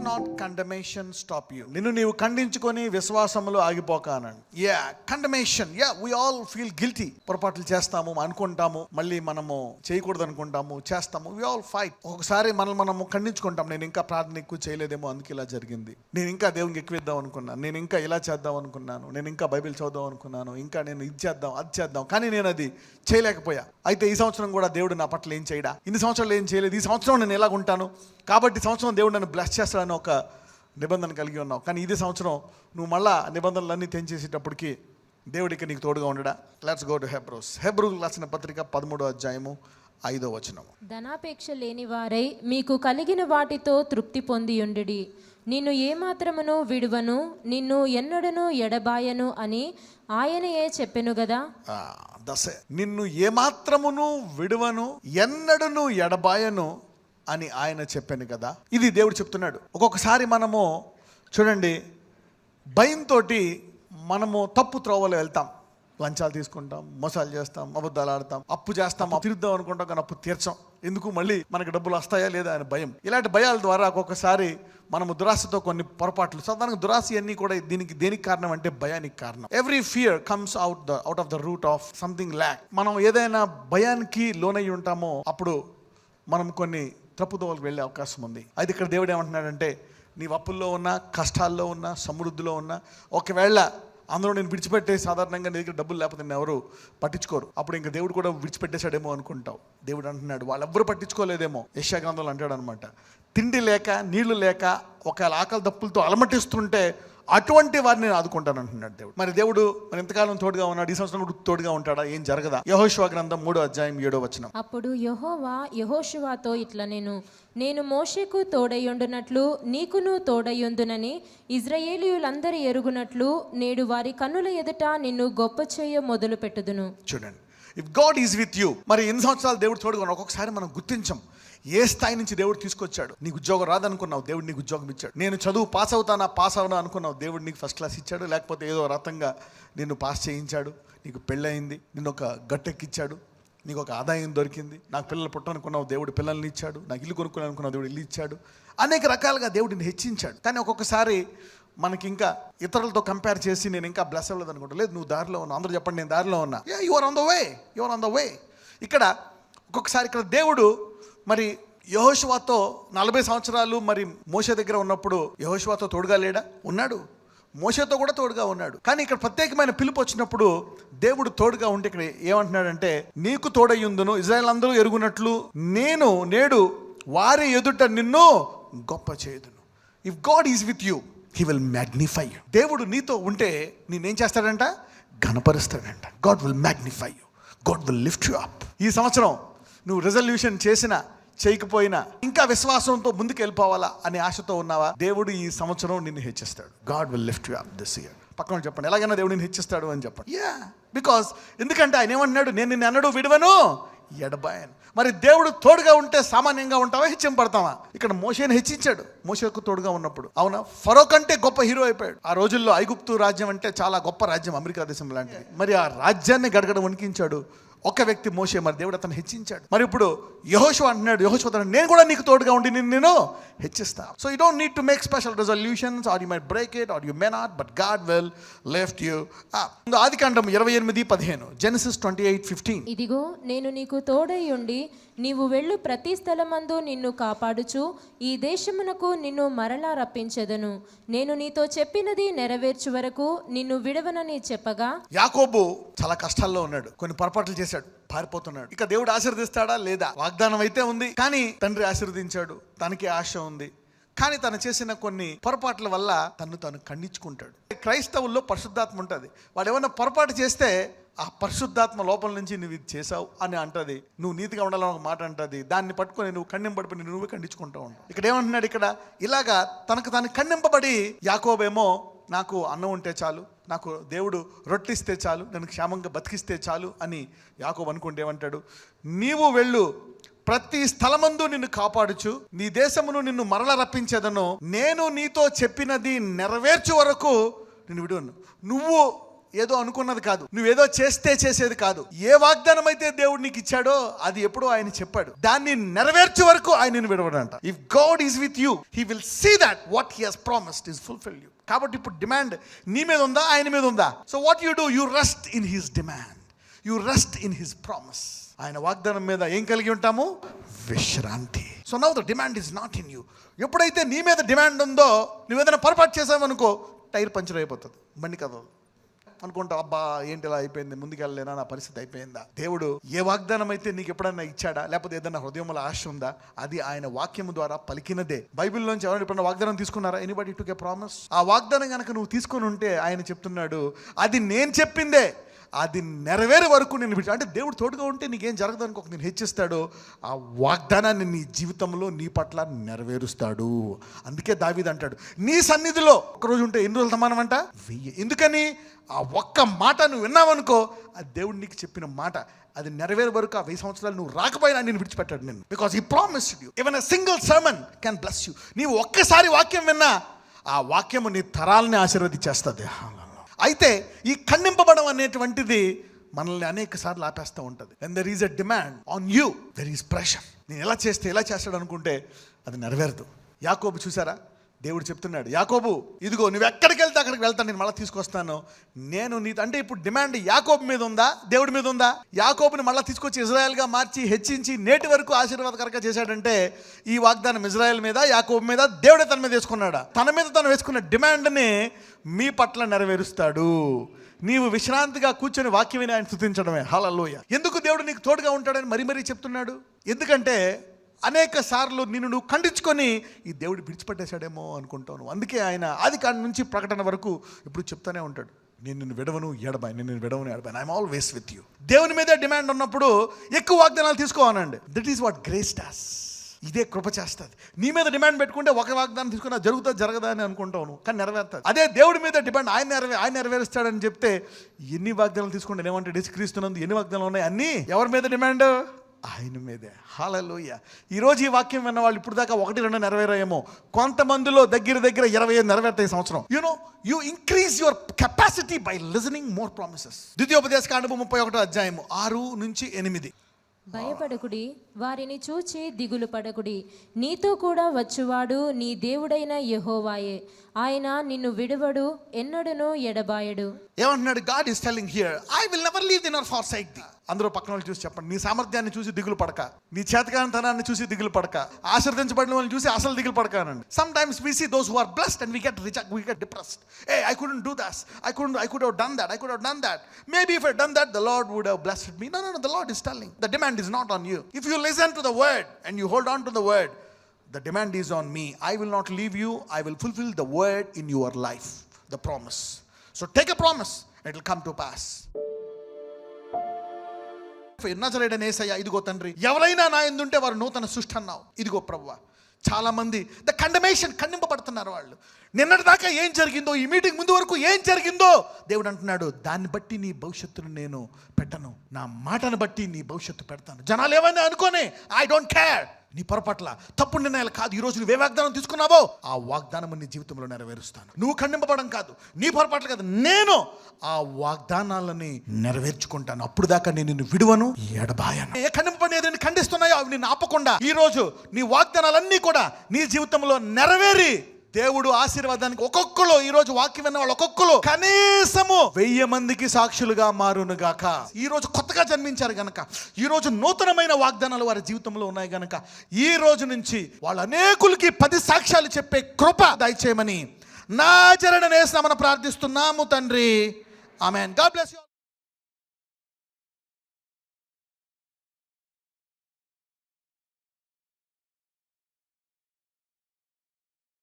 Not కండమేషన్ stop you. నిన్ను నీవు ఖండించుకొని విశ్వాసంలో ఆగిపోక అనండి. Condemnation, we all feel guilty. పొరపాట్లు చేస్తాము, అనుకుంటాము, మళ్ళీ మనము చేయకూడదు అనుకుంటాము, చేస్తాము. We all fight. ఒకసారి మనము ఖండించుకుంటాం. నేను ఇంకా ప్రార్థన ఎక్కువ చేయలేదేమో, అందుకే ఇలా జరిగింది. నేను ఇంకా దేవునికి ఎక్కువ ఇద్దాం అనుకున్నాను, నేను ఇంకా ఇలా చేద్దాం అనుకున్నాను, నేను ఇంకా బైబిల్ చదువుదాం అనుకున్నాను, ఇంకా నేను ఇది చేద్దాం అది చేద్దాం, కానీ నేను అది చేయలేకపోయా. అయితే ఈ సంవత్సరం కూడా దేవుడు నా పట్ల ఏం చేయడా, ఇన్ని సంవత్సరాలు ఏం చేయలేదు, ఈ సంవత్సరం నేను ఎలా ఉంటాను, కాబట్టి సంవత్సరం దేవుడు నన్ను బ్లెస్ చేస్తాడని ఒక నిబంధన కలిగి ఉన్నావు. కానీ ఇదే సంవత్సరం నువ్వు మళ్ళా నిబంధనలన్నీ తెంచేసేటప్పటికి దేవుడికి నీకు తోడుగా ఉండడా. Let's go to Hebrews. Hebrews రాసిన పత్రిక 13వ అధ్యాయము 5వ వచనం. ధనాపేక్ష లేని వారై మీకు కలిగిన వాటితో తృప్తి పొందియుండుడి. నిన్ను ఏమాత్రమును విడువను, నిన్ను ఎన్నడను ఎడబాయను అని ఆయనయే చెప్పెను గదా. దశ నిన్ను ఏమాత్రమును విడువను, ఎన్నడను ఎడబాయను అని ఆయన చెప్పాను కదా. ఇది దేవుడు చెప్తున్నాడు. ఒక్కొక్కసారి మనము చూడండి, భయంతో మనము తప్పు త్రోవలో వెళ్తాం. లంచాలు తీసుకుంటాం, మోసాలు చేస్తాం, అబద్ధాలు ఆడతాం, అప్పు చేస్తాం, తీరుద్దాం అనుకుంటాం, కానీ అప్పు తీర్చాం. ఎందుకు? మళ్ళీ మనకు డబ్బులు వస్తాయా లేదా అని భయం. ఇలాంటి భయాల ద్వారా ఒక్కొక్కసారి మనము దురాశతో కొన్ని పొరపాట్లు. సాధారణంగా దురాశ అన్నీ కూడా దేనికి కారణం అంటే భయానికి కారణం. Every fear comes out of the root of something lakh. మనం ఏదైనా భయానికి లోనై ఉంటామో అప్పుడు మనం కొన్ని తప్పుదోవలకు వెళ్ళే అవకాశం ఉంది. అయితే ఇక్కడ దేవుడు ఏమంటున్నాడంటే, నీ అప్పుల్లో ఉన్నా, కష్టాల్లో ఉన్నా, సమృద్ధిలో ఉన్నా, ఒకవేళ అందరూ నేను విడిచిపెట్టే, సాధారణంగా నీ దగ్గర డబ్బులు లేకపోతే నేను ఎవరు పట్టించుకోరు, అప్పుడు ఇంకా దేవుడు కూడా విడిచిపెట్టేశాడేమో అనుకుంటావు. దేవుడు అంటున్నాడు వాళ్ళెవ్వరూ పట్టించుకోలేదేమో. యెషయా గ్రంథంలో అంటాడు అనమాట, తిండి లేక నీళ్లు లేక ఒకవేళ ఆకలి దప్పులతో అలమటిస్తుంటే అటువంటి వారిని నేను ఆదుకుంటాను అంటున్నాడు దేవుడు. మరి దేవుడు మరి ఎంతకాలం తోడుగా ఉన్నాడు, ఈ సంవత్సరం కూడా తోడుగా ఉంటాడా? ఏం జరగదా? యెహోషువ గ్రంథం 3వ అధ్యాయం 7వ వచనం. అప్పుడు యెహోవా యెహోషువతో ఇట్లా నేను మోషేకు తోడయ్యుండునట్లు నీకును తోడయ్యుందునని ఇశ్రాయేలీయులందరూ ఎరుగునట్లు నేడు వారి కన్నుల ఎదుట నిన్ను గొప్ప చేయ మొదలు పెట్టుదును. చూడండి, if God is with you. మరి ఎన్ని సంవత్సరాలు దేవుడు తోడుగా ఉన్నాడు? ఒక్కొక్కసారి మనం గుర్తించం ఏ స్థాయి నుంచి దేవుడు తీసుకొచ్చాడు. నీకు ఉద్యోగం రాదనుకున్నావు, దేవుడు నీకు ఉద్యోగం ఇచ్చాడు. నేను చదువు పాస్ అవునా అనుకున్నావు, దేవుడు నీకు ఫస్ట్ క్లాస్ ఇచ్చాడు. లేకపోతే ఏదో రకంగా నిన్ను పాస్ చేయించాడు, నీకు పెళ్ళయింది, నిన్ను ఒక గట్టెక్కిచ్చాడు, నీకు ఒక ఆదాయం దొరికింది. నాకు పిల్లలు పుట్టనుకున్నావు, దేవుడు పిల్లల్ని ఇచ్చాడు. నాకు ఇల్లు కొనుక్కుని అనుకున్నావు, దేవుడు ఇల్లు ఇచ్చాడు. అనేక రకాలుగా దేవుడిని హెచ్చించాడు. కానీ ఒక్కొక్కసారి మనకి ఇంకా ఇతరులతో కంపేర్ చేసి నేను ఇంకా బ్లెస్ అవ్వలేదు అనుకుంటా. లేదు, నువ్వు దారిలో ఉన్నావు. అందరూ చెప్పండి నేను దారిలో ఉన్నా. You are on the way. ఇక్కడ ఒక్కొక్కసారి ఇక్కడ దేవుడు మరి యెహోషువతో 40 సంవత్సరాలు మరి మోషే దగ్గర ఉన్నప్పుడు యెహోషువతో తోడుగా లేడా? ఉన్నాడు. మోషేతో కూడా తోడుగా ఉన్నాడు. కానీ ఇక్కడ ప్రత్యేకమైన పిలుపు వచ్చినప్పుడు దేవుడు తోడుగా ఉంటే ఇక్కడ ఏమంటున్నాడంటే, నీకు తోడయ్యుందును, ఇశ్రాయేలు అందరూ ఎరుగునట్లు నేను నేడు వారి ఎదుట నిన్ను గొప్ప చేయుదును. If God is with you, he will magnify you. దేవుడు నీతో ఉంటే నేనేం చేస్తాడంట? ఘనపరుస్తాడంట. God will magnify you, God will lift you up. ఈ సంవత్సరం నువ్వు రెజల్యూషన్ చేసినా చేయకపోయినా ఇంకా విశ్వాసంతో ముందుకు వెళ్ళిపోవాలా అనే ఆశతో ఉన్నావా? దేవుడు ఈ సంవత్సరం నిన్ను హెచ్చిస్తాడు. God will lift you up this year. పక్కన చెప్పండి, ఎలాగైనా దేవుడు నిన్ను హెచ్చిస్తాడు అని చెప్పండి. బికాస్ ఎందుకంటే ఆయన ఏమంటున్నాడు, నేను నిన్ను అన్నడు విడవను ఎడబాయను. మరి దేవుడు తోడుగా ఉంటే సామాన్యంగా ఉంటావా, హెచ్చింపడతావా? ఇక్కడ మోషేని హెచ్చించాడు, మోషేకు తోడుగా ఉన్నప్పుడు. అవునా, ఫరో కంటే గొప్ప హీరో అయిపోయాడు. ఆ రోజుల్లో ఐగుప్తు రాజ్యం అంటే చాలా గొప్ప రాజ్యం, అమెరికా దేశం లాంటిది. మరి ఆ రాజ్యాన్ని గడగడ వణికించాడు ఒక వ్యక్తి, మోషే. మరి దేవుడు అతను హెచ్చించాడు. మరి ఇప్పుడు యెహోషువ అంటున్నాడు, యెహోషువ నేను కూడా నీకు తోడుగా ఉండి నేను హెచ్చిస్తా. So you don't need to make special resolutions, or you might break it or you may not, but God will lift you up. ఆదికాండం 28:15, జెనసిస్ 28:15. ఇదిగో నేను నీకు తోడై ఉండి నీవు వెళ్ళు ప్రతి స్థలమందు నిన్ను కాపాడుచు ఈ దేశమునకు నిన్ను మరలా రప్పించెదను. నేను నీతో చెప్పినది నెరవేర్చు వరకు నిన్ను విడవనని చెప్పగా. యాకోబు చాలా కష్టాల్లో ఉన్నాడు, కొన్ని పొరపాట్లు చేశాడు, పారిపోతున్నాడు. ఇక దేవుడు ఆశీర్వదిస్తాడా లేదా? వాగ్దానం అయితే ఉంది, కానీ తండ్రి ఆశీర్వదించాడు, తనకి ఆశ ఉంది. కానీ తను చేసిన కొన్ని పొరపాట్ల వల్ల తను ఖండించుకుంటాడు. క్రైస్తవుల్లో పరిశుద్ధాత్మ ఉంటుంది. వాడు ఏమన్నా పొరపాటు చేస్తే ఆ పరిశుద్ధాత్మ లోపల నుంచి నువ్వు ఇది చేసావు అని అంటది, నువ్వు నీతిగా ఉండాలని ఒక మాట అంటది. దాన్ని పట్టుకొని నువ్వు ఖండింపబడి నువ్వే ఖండించుకుంటూ ఉంటావు. ఇక్కడ ఏమంటున్నాడు, ఇక్కడ ఇలాగా తను ఖండింపబడి యాకోబేమో నాకు అన్నం ఉంటే చాలు, నాకు దేవుడు రొట్టిస్తే చాలు, నన్ను క్షేమంగా బతికిస్తే చాలు అని యాకోబు అనుకుంటే ఏమంటాడు, నీవు వెళ్ళు ప్రతి స్థలమందు నిన్ను కాపాడుచు నీ దేశమును నిన్ను మరల రప్పించేదను, నేను నీతో చెప్పినది నెరవేర్చు వరకు నిన్ను విడువను. నువ్వు ఏదో అనుకున్నది కాదు, నువ్వేదో చేస్తే చేసేది కాదు. ఏ వాగ్దానం అయితే దేవుడు నీకు ఇచ్చాడో అది ఎప్పుడో ఆయన చెప్పాడు, దాన్ని నెరవేర్చే వరకు ఆయన నిన్ను విడవడంట. If God is with you, he will see that what he has promised is fulfil you. కాబట్టి ఇప్పుడు డిమాండ్ నీ మీద ఉందా, ఆయన మీద ఉందా? So what you do, you rest in his demand, you rest in his promise. ఆయన వాగ్దానం మీద ఏం కలిగి ఉంటాము? విశ్రాంతి. So now the demand is not in you. ఎప్పుడైతే నీ మీద డిమాండ్ ఉందో, నువ్వు ఏదైనా పొరపాటు చేసావనుకో, టైర్ పంచర్ అయిపోతుంది, బండి కదలదు. అనుకుంటావు, అబ్బా ఏంటి ఇలా అయిపోయింది, ముందుకెళ్ళలేనా, నా పరిస్థితి అయిపోయిందా? దేవుడు ఏ వాగ్దానం అయితే నీకు ఎప్పుడన్నా ఇచ్చాడా, లేకపోతే ఏదైనా హృదయంలో ఆశ ఉందా, అది ఆయన వాక్యం ద్వారా పలికినదే. బైబిల్లోంచి ఎవరైనా ఎప్పుడన్నా వాగ్దానం తీసుకున్నారా? ఎనీబడి టుక్ ఏ ప్రామిస్? ఆ వాగ్దానం కనుక నువ్వు తీసుకొని ఉంటే ఆయన చెప్తున్నాడు, అది నేను చెప్పిందే, అది నెరవేరే వరకు నేను అంటే దేవుడు తోడుగా ఉంటే నీకేం జరగదు అనుకో, నేను హెచ్చిస్తాడు, ఆ వాగ్దానాన్ని నీ జీవితంలో నీ పట్ల నెరవేరుస్తాడు. అందుకే దావీదు అంటాడు, నీ సన్నిధిలో ఒకరోజు ఉంటే ఎన్ని రోజులు సమానమంట? 1000. ఎందుకని? ఆ ఒక్క మాట నువ్వు విన్నావనుకో, ఆ దేవుడు నీకు చెప్పిన మాట అది నెరవేరే వరకు, ఆ 1000 సంవత్సరాలు నువ్వు రాకపోయినా నేను విడిచిపెట్టాడు నేను. Because he promised you. Even a single sermon can bless you. నీవు ఒక్కసారి వాక్యం విన్నా, ఆ వాక్యము నీ తరాలని ఆశీర్వదించేస్తుంది. అయితే ఈ ఖండింపబడం అనేటువంటిది మనల్ని అనేక సార్లు ఆపేస్తూ ఉంటుంది. And there is a demand on you, there is pressure. నేను ఎలా చేస్తే ఎలా చేస్తాడు అనుకుంటే అది నెరవేరదు. యాకోబు చూసారా, దేవుడు చెప్తున్నాడు, యాకోబు ఇదిగో నువ్వు ఎక్కడికి వెళ్తే అక్కడికి వెళ్తాను, నేను మళ్ళీ తీసుకొస్తాను, నేను నీ అంటే ఇప్పుడు డిమాండ్ యాకోబు మీద ఉందా, దేవుడి మీద ఉందా? యాకోబుని మళ్ళీ తీసుకొచ్చి ఇజ్రాయెల్గా మార్చి హెచ్చించి నేటి వరకు ఆశీర్వాదకరంగా చేశాడంటే ఈ వాగ్దానం ఇజ్రాయెల్ మీద, యాకోబు మీద దేవుడే తన మీద వేసుకున్నాడా? తన మీద తను వేసుకున్న డిమాండ్ని మీ పట్ల నెరవేరుస్తాడు. నీవు విశ్రాంతిగా కూర్చొని వాక్యం విని ఆయన స్తుతించడమే. హల్లెలూయా. ఎందుకు దేవుడు నీకు తోడుగా ఉంటాడని మరీ చెప్తున్నాడు? ఎందుకంటే అనేక సార్లు నిన్ను నువ్వు ఖండించుకొని ఈ దేవుడు విడిచిపెట్టేశాడేమో అనుకుంటాను. అందుకే ఆయన ఆది కాండం నుంచి ప్రకటన వరకు ఇప్పుడు చెప్తానే ఉంటాడు, నేను నిన్ను విడవను ఎడబాయి, నేను విడవను ఎడబాయి, ఐఎమ్ ఆల్వేస్ విత్ యూ. దేవుని మీదే డిమాండ్ ఉన్నప్పుడు ఎక్కువ వాగ్దానాలు తీసుకోవాలండి. That is what grace does. ఇదే కృప చేస్తుంది. నీ మీద డిమాండ్ పెట్టుకుంటే ఒక వాగ్దానం తీసుకున్నా జరుగుతుంది జరగదా అని అనుకుంటావు, కానీ నెరవేరుతుంది. అదే దేవుడి మీద డిమాండ్, ఆయన నెరవేరుస్తాడని చెప్తే ఎన్ని వాగ్దానాలు తీసుకుంటే ఏమంటే యేసుక్రీస్తునందు ఎన్ని వాగ్దానాలు ఉన్నాయి, అన్నీ ఎవరి మీద డిమాండ్? ఆయన మీదే. హల్లెలూయా. ఈరోజు ఈ వాక్యం విన్న వాళ్ళు ఇప్పుడు దాకా 1-2 నెరవేరాయేమో, కొంతమందిలో దగ్గర 25 నెరవేరుతాయి ఈ సంవత్సరం. You increase your capacity by listening more promises. ద్వితీయోపదేశకాండము 31-8. భయపడకుడి, వారిని చూచి దిగులు పడకుడి, నీతో కూడా వచ్చువాడు నీ దేవుడైన యెహోవాయే, ఆయన నిన్ను విడువడు, ఎన్నడూనూ ఎడబాయడు. ఏమంటున్నాడు? God is telling here, I will never leave thee nor forsake థీ. అందరూ పక్కన వాళ్ళు చూసి చెప్పండి, నీ సామర్థ్యాన్ని చూసి దిగులు పడక, నీ చేతకానితనాన్ని చూసి దిగులు పడక, ఆశీర్వదించబడిన వాళ్ళని చూసి అసలు దిగులు పడక అనండి. Some times we see those who are blessed and we get depressed. Hey, I couldn't do this. I could have done that. Maybe if I had done that, the Lord would have blessed me. No, the Lord is telling, the demand is not on you. If you listen to the word and you hold on to the word, the demand is on me. I will not leave you. I will fulfill the word in your life, the promise. So take a promise, it will come to pass. నజరేయుడైన యేసయ్య, ఇదిగో తండ్రి, ఎవరైనా నా యందుంటే వారు నూతన సృష్టి అన్నావు. ఇదిగో ప్రభువా, చాలా మంది ఖండింపబడుతున్నారు. వాళ్ళు నిన్నటి దాకా ఏం జరిగిందో, ఈ మీటింగ్ ముందు వరకు ఏం జరిగిందో దేవుడు అంటున్నాడు, దాన్ని బట్టి నీ భవిష్యత్తును నేను పెట్టను, నా మాటను బట్టి నీ భవిష్యత్తు పెడతాను. జనాలు ఏమైనా అనుకోని, ఐ డోంట్ కేర్. నీ పొరపాట్ల తప్పుడు నిర్ణయాలు కాదు, ఈరోజు నువ్వే వాగ్దానం తీసుకున్నావో ఆ వాగ్దానం నీ జీవితంలో నెరవేరుస్తాను. నువ్వు ఖండింపబడం కాదు, నీ పొరపాట్లు కాదు, నేను ఆ వాగ్దానాలని నెరవేర్చుకుంటాను. అప్పుడు దాకా నేను నిన్ను విడువను, ఎడబాయను. ఏ ఖండింపబడి ఏదైనా ఖండిస్తున్నాయో అవి నిన్ను ఆపకుండా ఈరోజు నీ వాగ్దానాలన్నీ కూడా నీ జీవితంలో నెరవేరి దేవుడు ఆశీర్వాదానికి ఒక్కొక్కరు, ఈ రోజు వాక్యం విన్న వాళ్ళు ఒక్కొక్కరు కనీసము 1000 మందికి సాక్షులుగా మారును గాక. ఈ రోజు కొత్తగా జన్మించారు గనక, ఈ రోజు నూతనమైన వాగ్దానాలు వారి జీవితంలో ఉన్నాయి గనక, ఈ రోజు నుంచి వాళ్ళు అనేకులకి 10 సాక్ష్యాలు చెప్పే కృప దయచేయమని నజరేయుడైన యేసు నామమున ప్రార్థిస్తున్నాము తండ్రి. ఆమేన్. God bless you.